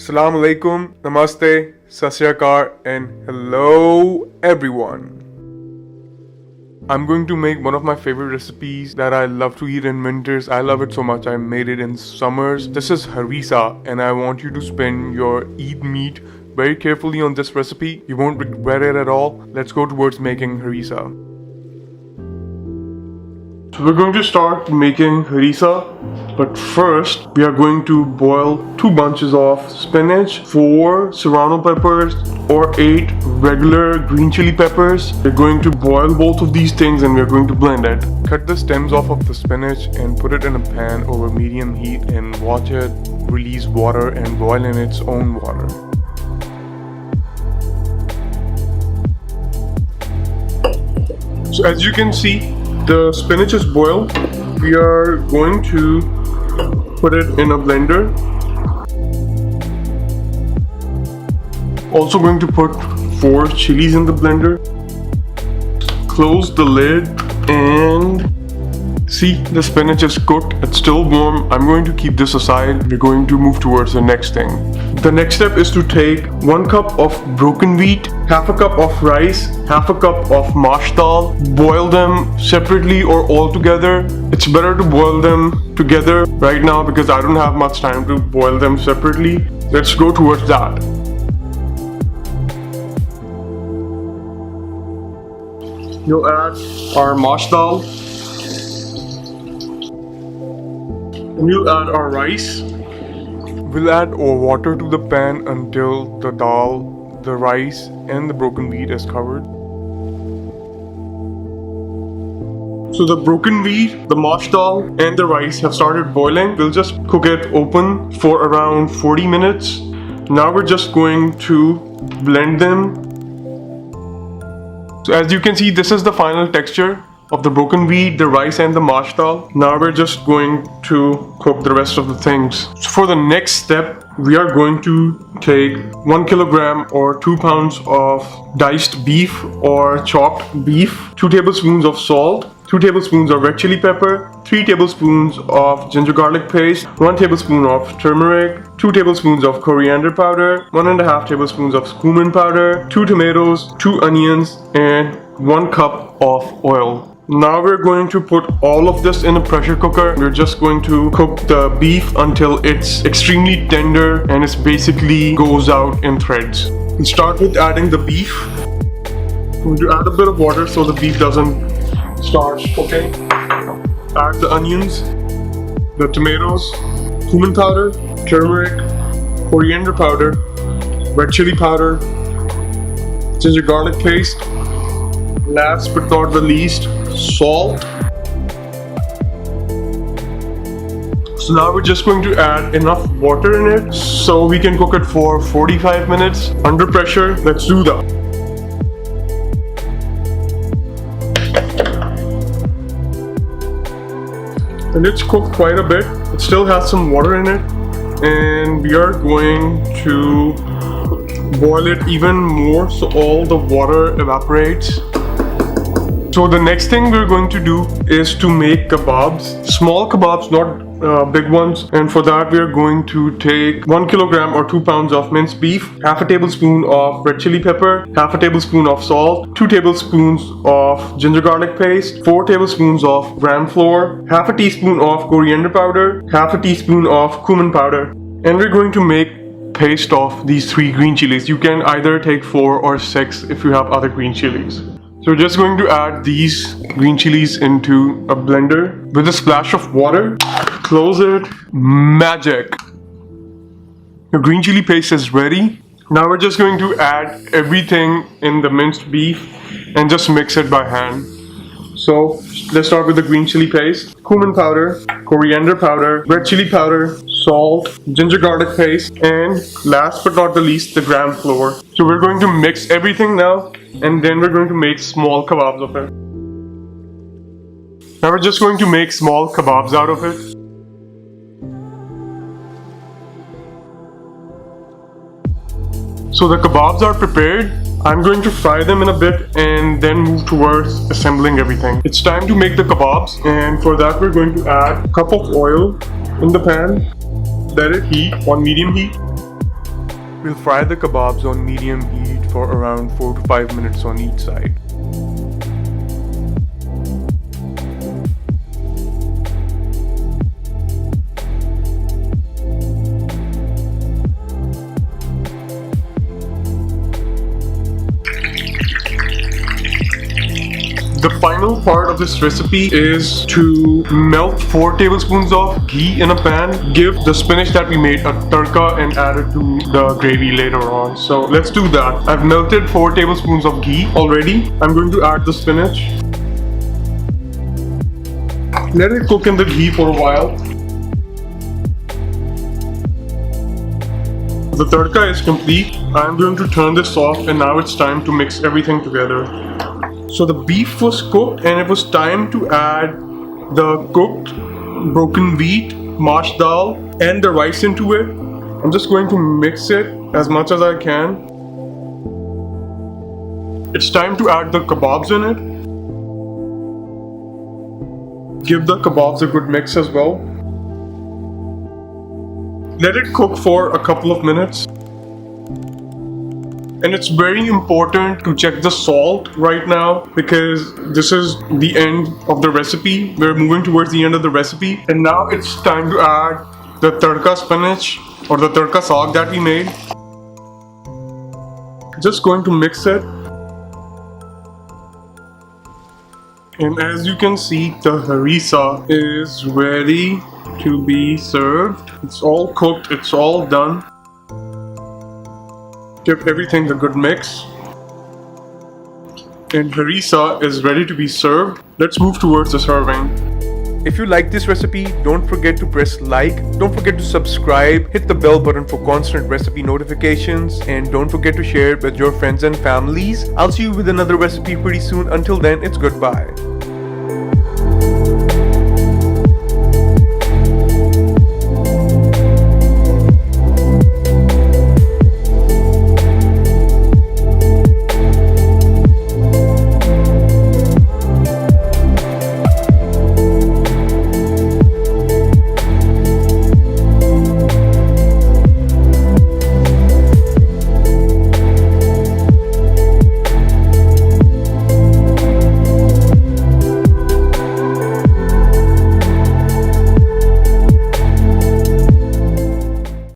Assalamu alaikum, namaste, sat sri akal, and hello everyone. I'm going to make one of my favorite recipes that I love to eat in winters. I love it so much I made it in summers. This is harissa, and I want you to spin your Eid meat very carefully on this recipe. You won't regret it at all. Let's go towards making harissa. So we're going to start making harissa, but first we are going to boil 2 bunches of spinach, 4 serrano peppers, or 8 regular green chili peppers. We're going to boil both of these things and we're going to blend it. Cut the stems off of the spinach and put it in a pan over medium heat and watch it release water and boil in its own water. So as you can see, the spinach is boiled. We are going to put it in a blender. Also going to put 4 chilies in the blender. Close the lid and see, the spinach is cooked. It's still warm. I'm going to keep this aside. We're going to move towards the next thing. The next step is to take 1 cup of broken wheat, half a cup of rice, half a cup of maash dal. Boil them separately or all together. It's better to boil them together right now because I don't have much time to boil them separately. Let's go towards that. We'll add our maash dal. And we'll add our rice. We'll add our water to the pan until the dal, the rice, and the broken wheat is covered. So the broken wheat, the maash dal, and the rice have started boiling. We'll just cook it open for around 40 minutes. Now we're just going to blend them. So as you can see, this is the final texture of the broken wheat, the rice, and the maash dal. Now we're just going to cook the rest of the things. So for the next step, we are going to take 1 kilogram or 2 pounds of diced beef or chopped beef, 2 tablespoons of salt, 2 tablespoons of red chili pepper, 3 tablespoons of ginger garlic paste, 1 tablespoon of turmeric, 2 tablespoons of coriander powder, 1.5 tablespoons of cumin powder, 2 tomatoes, 2 onions, and 1 cup of oil. Now we're going to put all of this in a pressure cooker. We're just going to cook the beef until it's extremely tender and it basically goes out in threads. We'll start with adding the beef. We're going to add a bit of water so the beef doesn't start cooking. Add the onions, the tomatoes, cumin powder, turmeric, coriander powder, red chili powder, ginger garlic paste. Last but not the least, salt. So now we're just going to add enough water in it so we can cook it for 45 minutes under pressure. Let's do that. And it's cooked quite a bit. It still has some water in it, and we are going to boil it even more so all the water evaporates. So the next thing we're going to do is to make kebabs, small kebabs, not big ones. And for that we're going to take 1 kilogram or 2 pounds of minced beef, half a tablespoon of red chili pepper, half a tablespoon of salt, 2 tablespoons of ginger garlic paste, 4 tablespoons of gram flour, half a teaspoon of coriander powder, half a teaspoon of cumin powder. And we're going to make paste of these 3 green chilies. You can either take 4 or 6 if you have other green chilies. So we're just going to add these green chilies into a blender with a splash of water. Close it. Magic! Your green chili paste is ready. Now we're just going to add everything in the minced beef and just mix it by hand. So let's start with the green chili paste, cumin powder, coriander powder, red chili powder, salt, ginger garlic paste, and last but not the least, the gram flour. So we're going to mix everything now, and then we're going to make small kebabs of it. Now we're just going to make small kebabs out of it. So the kebabs are prepared. I'm going to fry them in a bit and then move towards assembling everything. It's time to make the kebabs, and for that we're going to add a cup of oil in the pan. Let it heat on medium heat. We'll fry the kebabs on medium heat for around 4 to 5 minutes on each side. The final part of this recipe is to melt 4 tablespoons of ghee in a pan. Give the spinach that we made a tadka and add it to the gravy later on. So let's do that. I've melted 4 tablespoons of ghee already. I'm going to add the spinach. Let it cook in the ghee for a while. The tadka is complete. I'm going to turn this off and now it's time to mix everything together. So the beef was cooked and it was time to add the cooked broken wheat, maash dal and the rice into it. I'm just going to mix it as much as I can. It's time to add the kebabs in it. Give the kebabs a good mix as well. Let it cook for a couple of minutes. And it's very important to check the salt right now because this is the end of the recipe. We're moving towards the end of the recipe. And now it's time to add the tadka spinach or the tadka saag that we made. Just going to mix it. And as you can see, the harissa is ready to be served. It's all cooked, it's all done. Give everything a good mix. And harissa is ready to be served. Let's move towards the serving. If you like this recipe, don't forget to press like, don't forget to subscribe, hit the bell button for constant recipe notifications, and don't forget to share it with your friends and families. I'll see you with another recipe pretty soon. Until then, it's goodbye.